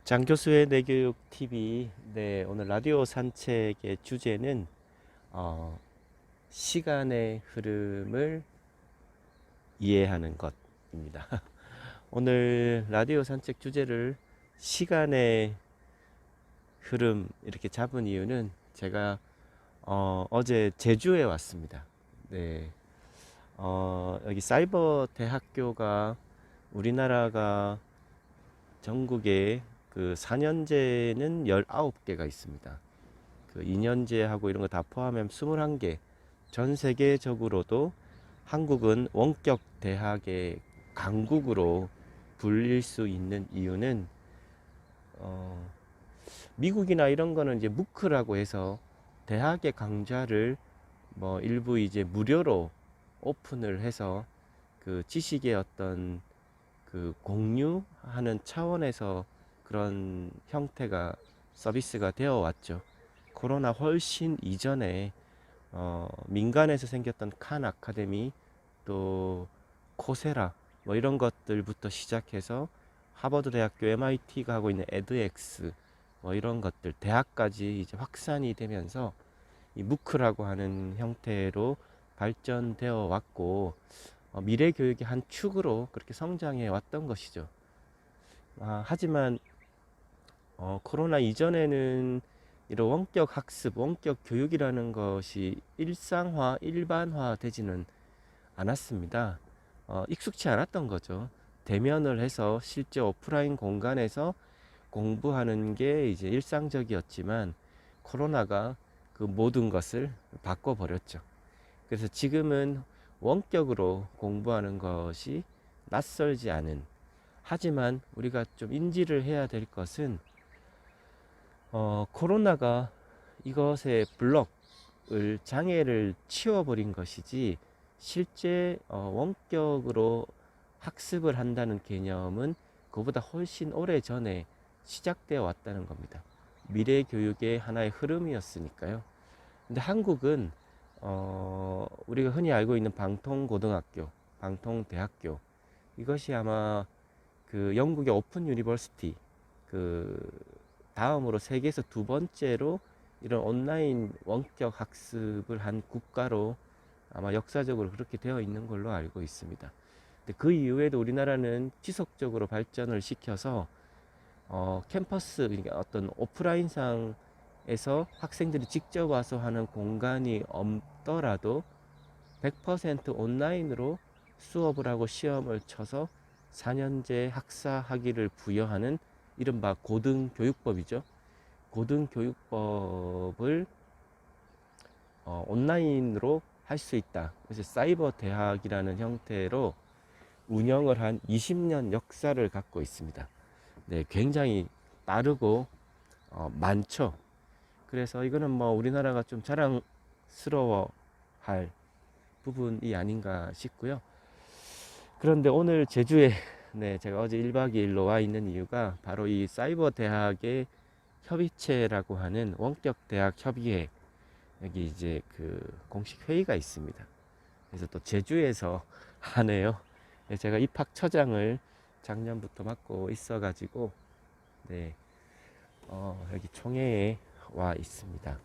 장 교수의 내교육 TV. 네, 오늘 라디오 산책의 주제는 어, 시간의 흐름을 이해하는 것입니다. 오늘 라디오 산책 주제를 시간의 흐름 이렇게 잡은 이유는 제가 어제 제주에 왔습니다. 네, 여기 사이버 대학교가 우리나라가 전국에 그 4년제는 19개가 있습니다. 그 2년제하고 이런 거 다 포함하면 21개. 전 세계적으로도 한국은 원격 대학의 강국으로 불릴 수 있는 이유는 어, 미국이나 이런 거는 이제 무크라고 해서 대학의 강좌를 뭐 일부 이제 무료로 오픈을 해서 그 지식의 어떤 그 공유하는 차원에서 그런 형태가 서비스가 되어 왔죠. 코로나 훨씬 이전에 민간에서 생겼던 칸 아카데미, 또 코세라 뭐 이런 것들부터 시작해서 하버드 대학교, MIT가 하고 있는 에드엑스 뭐 이런 것들 대학까지 이제 확산이 되면서 이 무크라고 하는 형태로 발전되어 왔고, 미래 교육의 한 축으로 그렇게 성장해 왔던 것이죠. 하지만 코로나 이전에는 이런 원격 학습, 원격 교육이라는 것이 일상화, 일반화 되지는 않았습니다. 익숙치 않았던 거죠. 대면을 해서 실제 오프라인 공간에서 공부하는 게 이제 일상적이었지만 코로나가 그 모든 것을 바꿔버렸죠. 그래서 지금은 원격으로 공부하는 것이 낯설지 않은, 하지만 우리가 좀 인지를 해야 될 것은 코로나가 이것의 블럭을, 장애를 치워버린 것이지 실제 원격으로 학습을 한다는 개념은 그보다 훨씬 오래 전에 시작되어 왔다는 겁니다. 미래 교육의 하나의 흐름이었으니까요. 근데 한국은 우리가 흔히 알고 있는 방통고등학교, 방통대학교, 이것이 아마 그 영국의 오픈 유니버시티, 그 다음으로 세계에서 두 번째로 이런 온라인 원격 학습을 한 국가로 아마 역사적으로 그렇게 되어 있는 걸로 알고 있습니다. 근데 그 이후에도 우리나라는 지속적으로 발전을 시켜서 캠퍼스, 그러니까 어떤 오프라인상에서 학생들이 직접 와서 하는 공간이 없더라도 100% 온라인으로 수업을 하고 시험을 쳐서 4년제 학사 학위를 부여하는 이른바 고등교육법이죠. 고등교육법을 온라인으로 할 수 있다. 그래서 사이버 대학이라는 형태로 운영을 한 20년 역사를 갖고 있습니다. 네, 굉장히 빠르고 많죠. 그래서 이거는 뭐 우리나라가 좀 자랑스러워 할 부분이 아닌가 싶고요. 그런데 오늘 제주에 네, 제가 어제 1박 2일로 와 있는 이유가 바로 이 사이버 대학의 협의체라고 하는 원격 대학 협의회, 여기 이제 그 공식 회의가 있습니다. 그래서 또 제주에서 하네요. 네, 제가 입학처장을 작년부터 맡고 있어가지고 네, 여기 총회에 와 있습니다.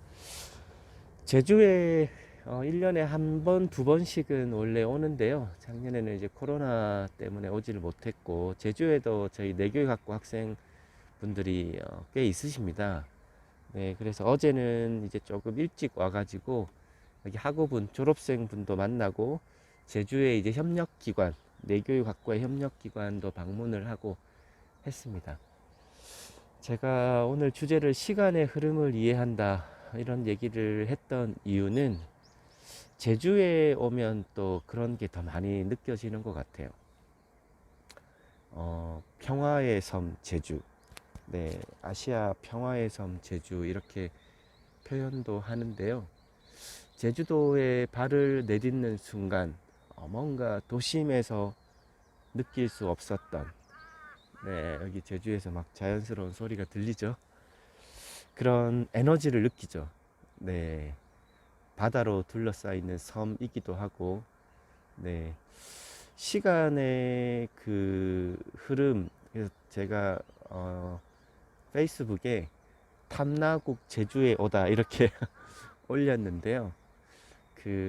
제주에 1년에 한 번, 두 번씩은 원래 오는데요. 작년에는 이제 코로나 때문에 오지를 못했고, 제주에도 저희 내교육학부 학생분들이 꽤 있으십니다. 네, 그래서 어제는 이제 조금 일찍 와가지고, 여기 학우분, 졸업생분도 만나고, 제주에 이제 협력기관, 내교육학과의 협력기관도 방문을 하고 했습니다. 제가 오늘 주제를 시간의 흐름을 이해한다, 이런 얘기를 했던 이유는 제주에 오면 또 그런 게 더 많이 느껴지는 것 같아요. 평화의 섬 제주, 네, 아시아 평화의 섬 제주 이렇게 표현도 하는데요. 제주도에 발을 내딛는 순간 뭔가 도심에서 느낄 수 없었던, 네, 여기 제주에서 막 자연스러운 소리가 들리죠. 그런 에너지를 느끼죠. 네, 바다로 둘러싸여 있는 섬이기도 하고, 네, 시간의 그 흐름, 그래서 제가 페이스북에 탐나국 제주에 오다 이렇게 올렸는데요.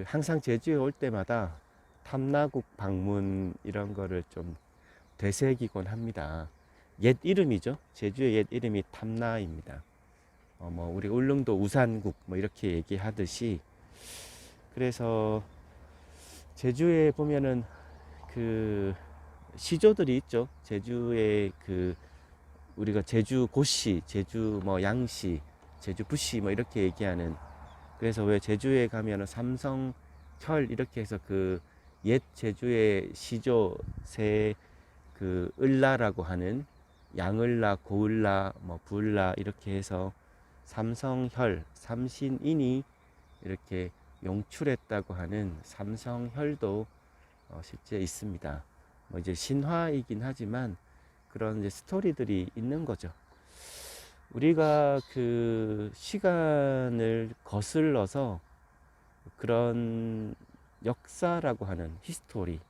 항상 제주에 올 때마다 탐나국 방문 이런 거를 좀 되새기곤 합니다. 옛 이름이죠. 제주의 옛 이름이 탐나입니다. 뭐 우리 울릉도 우산국 뭐 이렇게 얘기하듯이, 그래서 제주에 보면은 그 시조들이 있죠. 제주에 우리가 제주 고시, 제주 뭐 양시, 제주 부시 뭐 이렇게 얘기하는, 그래서 왜 제주에 가면은 삼성혈 이렇게 해서 옛 제주의 시조 을라라고 하는, 양을라, 고을라, 뭐 부을라 이렇게 해서 삼성혈, 삼신인이 이렇게 용출했다고 하는 삼성혈도 실제 있습니다. 뭐 이제 신화이긴 하지만 그런 이제 스토리들이 있는 거죠. 우리가 시간을 거슬러서 그런 역사라고 하는 히스토리,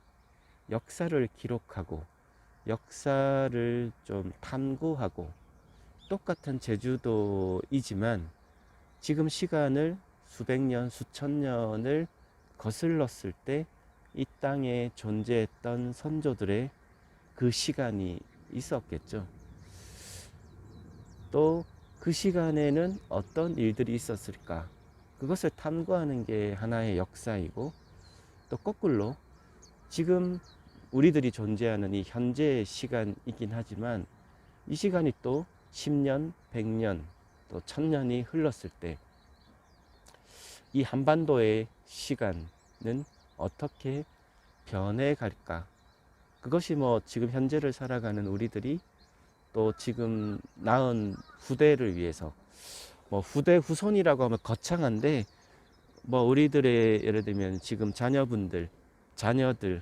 역사를 기록하고 역사를 좀 탐구하고, 똑같은 제주도이지만 지금 시간을 수백 년, 수천 년을 거슬렀을 때 이 땅에 존재했던 선조들의 그 시간이 있었겠죠. 또 그 시간에는 어떤 일들이 있었을까? 그것을 탐구하는 게 하나의 역사이고, 또 거꾸로 지금 우리들이 존재하는 이 현재의 시간이긴 하지만 이 시간이 또 10년, 100년, 또 1000년이 흘렀을 때 이 한반도의 시간은 어떻게 변해갈까? 그것이 뭐 지금 현재를 살아가는 우리들이 또 지금 낳은 후대를 위해서, 뭐 후대 후손이라고 하면 거창한데, 뭐 우리들의 예를 들면 지금 자녀분들, 자녀들,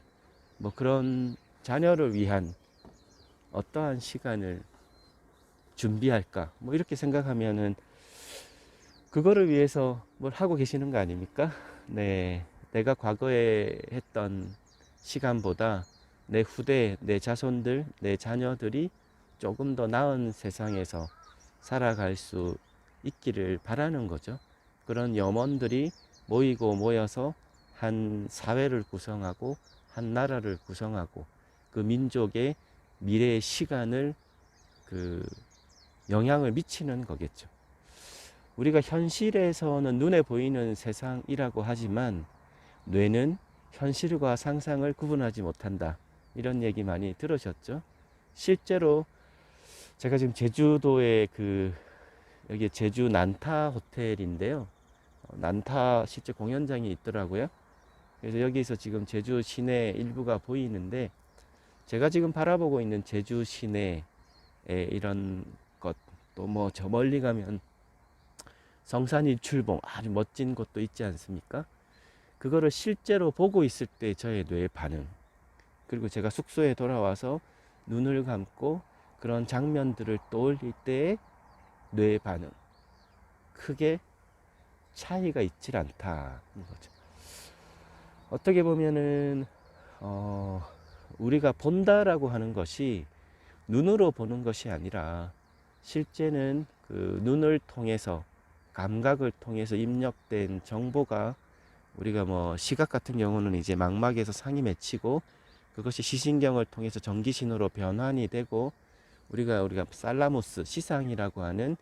뭐 그런 자녀를 위한 어떠한 시간을 준비할까? 뭐 이렇게 생각하면은 그거를 위해서 뭘 하고 계시는 거 아닙니까? 네. 내가 과거에 했던 시간보다 내 후대, 내 자손들, 내 자녀들이 조금 더 나은 세상에서 살아갈 수 있기를 바라는 거죠. 그런 염원들이 모이고 모여서 한 사회를 구성하고 한 나라를 구성하고 그 민족의 미래의 시간을 영향을 미치는 거겠죠. 우리가 현실에서는 눈에 보이는 세상이라고 하지만 뇌는 현실과 상상을 구분하지 못한다. 이런 얘기 많이 들으셨죠? 실제로 제가 지금 제주도에 여기 제주 난타 호텔인데요. 난타 실제 공연장이 있더라고요. 그래서 여기서 지금 제주 시내 일부가 보이는데, 제가 지금 바라보고 있는 제주 시내의 이런 것, 또 뭐 저 멀리 가면 성산일출봉 아주 멋진 곳도 있지 않습니까? 그거를 실제로 보고 있을 때 저의 뇌의 반응, 그리고 제가 숙소에 돌아와서 눈을 감고 그런 장면들을 떠올릴 때의 뇌의 반응, 크게 차이가 있질 않다는 거죠. 어떻게 보면은 우리가 본다라고 하는 것이 눈으로 보는 것이 아니라 실제는 눈을 통해서, 감각을 통해서 입력된 정보가, 우리가 뭐 시각 같은 경우는 이제 망막에서 상이 맺히고 그것이 시신경을 통해서 전기신호로 변환이 되고, 우리가 살라무스, 시상이라고 하는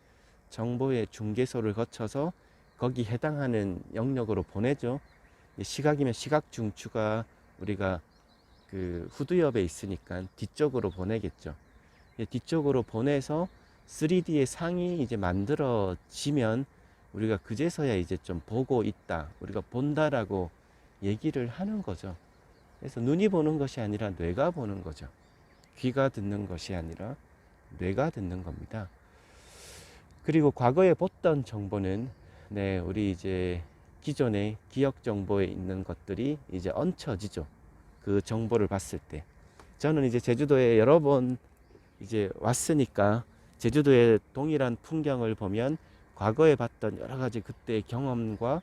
정보의 중개소를 거쳐서 거기 해당하는 영역으로 보내죠. 시각이면 시각 중추가 우리가 후두엽에 있으니까 뒤쪽으로 보내겠죠. 뒤쪽으로 보내서 3D의 상이 이제 만들어지면 우리가 그제서야 이제 좀 보고 있다, 우리가 본다라고 얘기를 하는 거죠. 그래서 눈이 보는 것이 아니라 뇌가 보는 거죠. 귀가 듣는 것이 아니라 뇌가 듣는 겁니다. 그리고 과거에 봤던 정보는 우리 이제 기존의 기억 정보에 있는 것들이 이제 얹혀지죠. 그 정보를 봤을 때. 저는 이제 제주도에 여러 번 이제 왔으니까 제주도의 동일한 풍경을 보면 과거에 봤던 여러 가지 그때의 경험과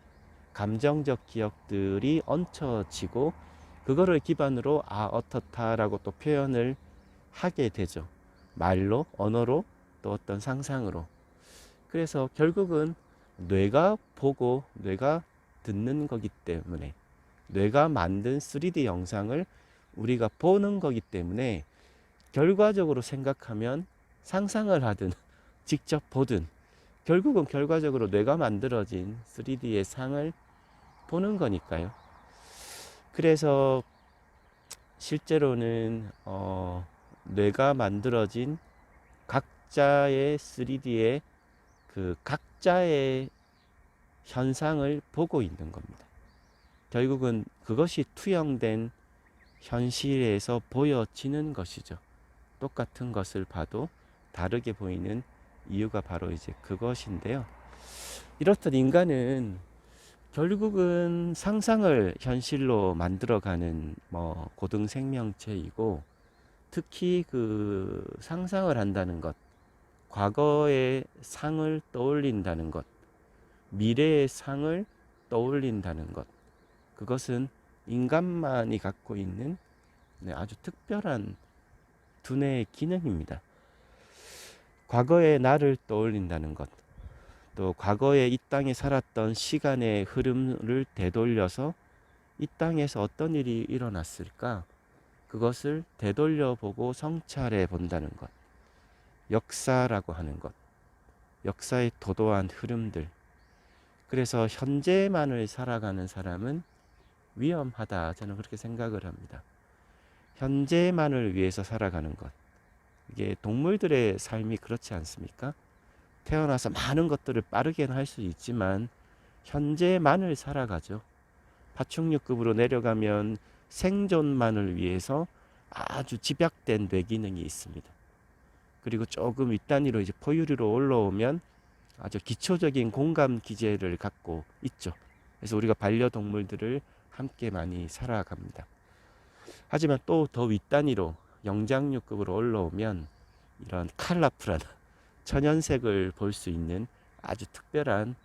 감정적 기억들이 얹혀지고, 그거를 기반으로 어떻다라고 또 표현을 하게 되죠. 말로, 언어로 또 어떤 상상으로. 그래서 결국은 뇌가 보고 뇌가 듣는 거기 때문에, 뇌가 만든 3D 영상을 우리가 보는 거기 때문에, 결과적으로 생각하면 상상을 하든 직접 보든 결국은 결과적으로 뇌가 만들어진 3D의 상을 보는 거니까요. 그래서 실제로는 뇌가 만들어진 각자의 3D의 그 각자의 현상을 보고 있는 겁니다. 결국은 그것이 투영된 현실에서 보여지는 것이죠. 똑같은 것을 봐도 다르게 보이는 이유가 바로 이제 그것인데요. 이렇듯 인간은 결국은 상상을 현실로 만들어가는 고등 생명체이고, 특히 그 상상을 한다는 것, 과거의 상을 떠올린다는 것, 미래의 상을 떠올린다는 것, 그것은 인간만이 갖고 있는 아주 특별한 두뇌의 기능입니다. 과거의 나를 떠올린다는 것, 또 과거에 이 땅에 살았던 시간의 흐름을 되돌려서 이 땅에서 어떤 일이 일어났을까, 그것을 되돌려 보고 성찰해 본다는 것, 역사라고 하는 것, 역사의 도도한 흐름들. 그래서 현재만을 살아가는 사람은 위험하다, 저는 그렇게 생각을 합니다. 현재만을 위해서 살아가는 것, 이게 동물들의 삶이 그렇지 않습니까? 태어나서 많은 것들을 빠르게는 할 수 있지만 현재만을 살아가죠. 파충류급으로 내려가면 생존만을 위해서 아주 집약된 뇌기능이 있습니다. 그리고 조금 윗단위로 이제 포유류로 올라오면 아주 기초적인 공감 기제를 갖고 있죠. 그래서 우리가 반려동물들을 함께 많이 살아갑니다. 하지만 또 더 윗단위로 영장류급으로 올라오면 이런 컬러풀한 천연색을 볼 수 있는 아주 특별한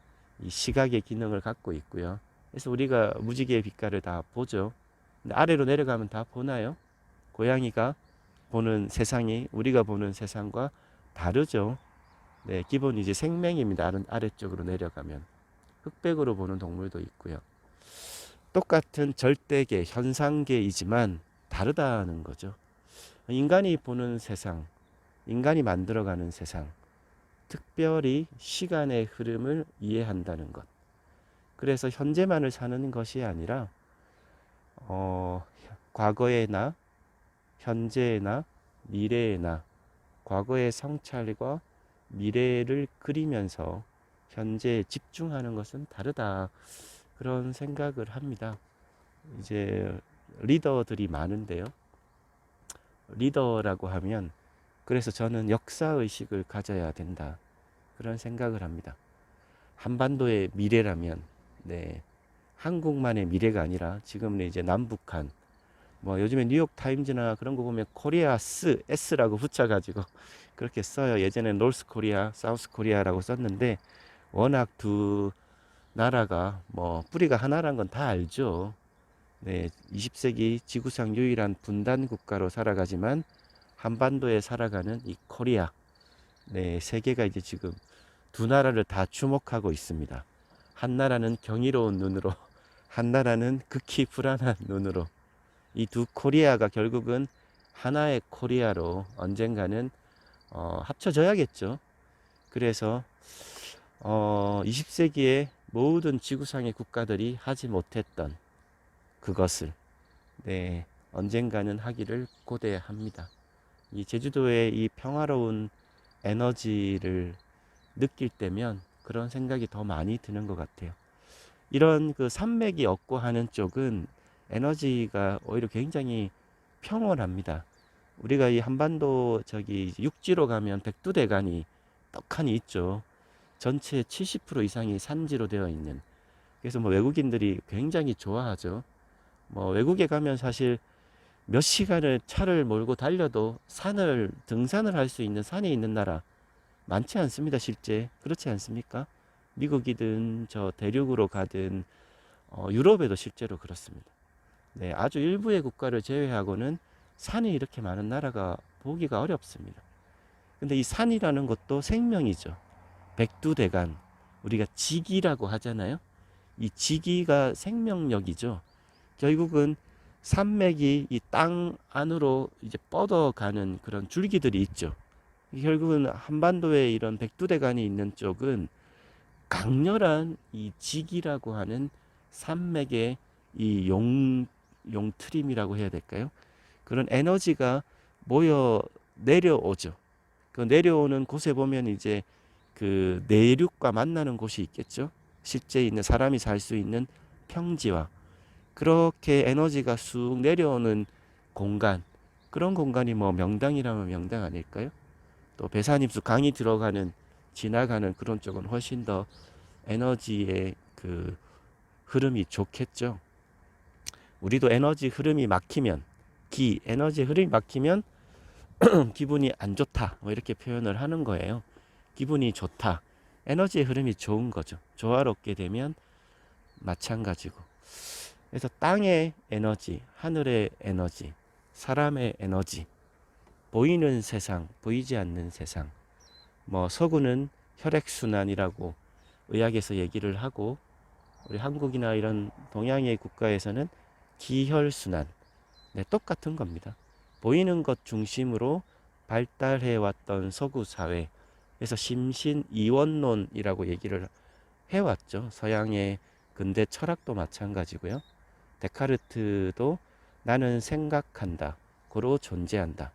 이 시각의 기능을 갖고 있고요. 그래서 우리가 무지개의 빛깔을 다 보죠. 근데 아래로 내려가면 다 보나요? 고양이가 보는 세상이 우리가 보는 세상과 다르죠. 네, 기본 이제 생명입니다. 아래쪽으로 내려가면 흑백으로 보는 동물도 있고요. 똑같은 절대계, 현상계이지만 다르다는 거죠. 인간이 보는 세상, 인간이 만들어가는 세상, 특별히 시간의 흐름을 이해한다는 것. 그래서 현재만을 사는 것이 아니라 과거에나 현재나 미래에나 과거의 성찰과 미래를 그리면서 현재에 집중하는 것은 다르다, 그런 생각을 합니다. 이제 리더들이 많은데요. 리더라고 하면, 그래서 저는 역사의식을 가져야 된다, 그런 생각을 합니다. 한반도의 미래라면, 네, 한국만의 미래가 아니라 지금은 이제 남북한, 요즘에 뉴욕 타임즈나 그런 거 보면 코리아 S라고 붙여가지고 그렇게 써요. 예전에 노스 코리아, 사우스 코리아라고 썼는데 워낙 두 나라가 뿌리가 하나란 건 다 알죠. 네, 20세기 지구상 유일한 분단 국가로 살아가지만 한반도에 살아가는 이 코리아, 네, 세계가 이제 지금 두 나라를 다 주목하고 있습니다. 한 나라는 경이로운 눈으로, 한 나라는 극히 불안한 눈으로. 이 두 코리아가 결국은 하나의 코리아로 언젠가는 합쳐져야겠죠. 그래서 20세기에 모든 지구상의 국가들이 하지 못했던 그것을, 네, 언젠가는 하기를 고대합니다. 이 제주도의 이 평화로운 에너지를 느낄 때면 그런 생각이 더 많이 드는 것 같아요. 이런 그 산맥이 없고 하는 쪽은 에너지가 오히려 굉장히 평온합니다. 우리가 이 한반도 육지로 가면 백두대간이 떡하니 있죠. 전체 70% 이상이 산지로 되어 있는. 그래서 외국인들이 굉장히 좋아하죠. 외국에 가면 사실 몇 시간을 차를 몰고 달려도 등산을 할 수 있는 산이 있는 나라 많지 않습니다. 실제 그렇지 않습니까? 미국이든 저 대륙으로 가든 유럽에도 실제로 그렇습니다. 네, 아주 일부의 국가를 제외하고는 산이 이렇게 많은 나라가 보기가 어렵습니다. 근데 이 산이라는 것도 생명이죠. 백두대간, 우리가 지기라고 하잖아요. 이 지기가 생명력이죠. 결국은 산맥이 이 땅 안으로 이제 뻗어가는 그런 줄기들이 있죠. 결국은 한반도에 이런 백두대간이 있는 쪽은 강렬한 이 지기라고 하는 산맥의 이 용트림이라고 해야 될까요? 그런 에너지가 모여 내려오죠. 그 내려오는 곳에 보면 이제 그 내륙과 만나는 곳이 있겠죠. 실제 있는 사람이 살 수 있는 평지와 그렇게 에너지가 쑥 내려오는 공간, 그런 공간이 뭐 명당이라면 명당 아닐까요? 또 배산임수 강이 들어가는 지나가는 그런 쪽은 훨씬 더 에너지의 그 흐름이 좋겠죠. 우리도 에너지 흐름이 막히면 에너지 흐름이 막히면 기분이 안 좋다 뭐 이렇게 표현을 하는 거예요. 기분이 좋다, 에너지의 흐름이 좋은 거죠. 조화롭게 되면 마찬가지고. 그래서 땅의 에너지, 하늘의 에너지, 사람의 에너지, 보이는 세상, 보이지 않는 세상. 뭐 서구는 혈액순환이라고 의학에서 얘기를 하고, 우리 한국이나 이런 동양의 국가에서는 기혈순환. 네, 똑같은 겁니다. 보이는 것 중심으로 발달해 왔던 서구 사회, 그래서 심신이원론이라고 얘기를 해왔죠. 서양의 근대 철학도 마찬가지고요. 데카르트도 나는 생각한다, 고로 존재한다.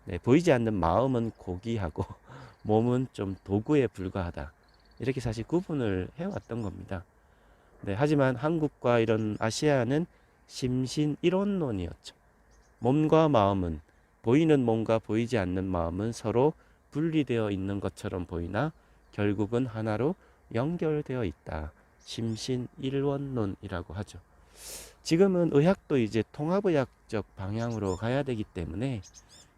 네, 보이지 않는 마음은 고귀하고 몸은 좀 도구에 불과하다. 이렇게 사실 구분을 해왔던 겁니다. 네, 하지만 한국과 이런 아시아는 심신일원론이었죠. 몸과 마음은, 보이는 몸과 보이지 않는 마음은 서로 분리되어 있는 것처럼 보이나 결국은 하나로 연결되어 있다. 심신일원론이라고 하죠. 지금은 의학도 이제 통합의학적 방향으로 가야 되기 때문에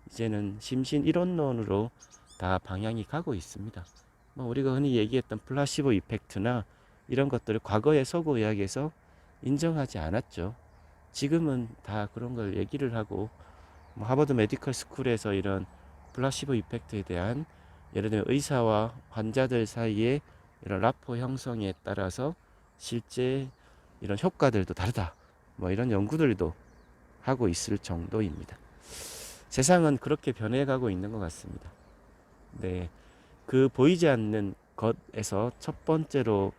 이제는 심신일원론으로 다 방향이 가고 있습니다. 뭐 우리가 흔히 얘기했던 플라시보 이펙트나 이런 것들을 과거의 서구의학에서 인정하지 않았죠. 지금은 다 그런 걸 얘기를 하고, 뭐 하버드 메디컬 스쿨에서 이런 플라시보 이펙트에 대한, 예를 들면 의사와 환자들 사이에 이런 라포 형성에 따라서 실제 이런 효과들도 다르다, 뭐 이런 연구들도 하고 있을 정도입니다. 세상은 그렇게 변해가고 있는 것 같습니다. 네, 그 보이지 않는 것에서 첫 번째로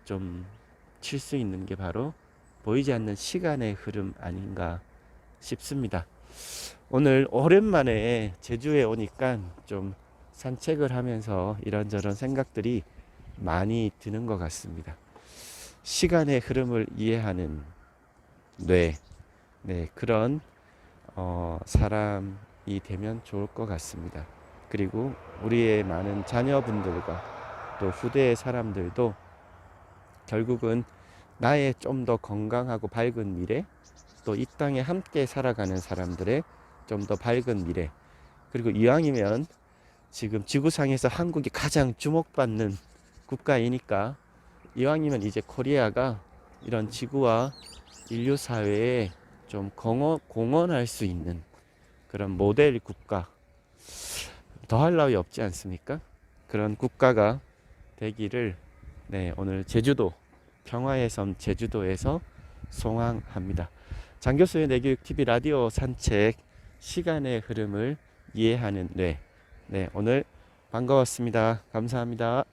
좀 칠 수 있는 게 바로 보이지 않는 시간의 흐름 아닌가 싶습니다. 오늘 오랜만에 제주에 오니까 좀 산책을 하면서 이런저런 생각들이 많이 드는 것 같습니다. 시간의 흐름을 이해하는 뇌, 네, 그런 사람이 되면 좋을 것 같습니다. 그리고 우리의 많은 자녀분들과 또 후대의 사람들도 결국은 나의 좀 더 건강하고 밝은 미래, 또 이 땅에 함께 살아가는 사람들의 좀 더 밝은 미래, 그리고 이왕이면 지금 지구상에서 한국이 가장 주목받는 국가이니까 이왕이면 이제 코리아가 이런 지구와 인류 사회에 좀 공헌할 수 있는 그런 모델 국가, 더할 나위 없지 않습니까? 그런 국가가 되기를, 네, 오늘 제주도, 평화의 섬 제주도에서 송항합니다. 장교수의 내교육TV 라디오 산책, 시간의 흐름을 이해하는 뇌. 네, 오늘 반가웠습니다. 감사합니다.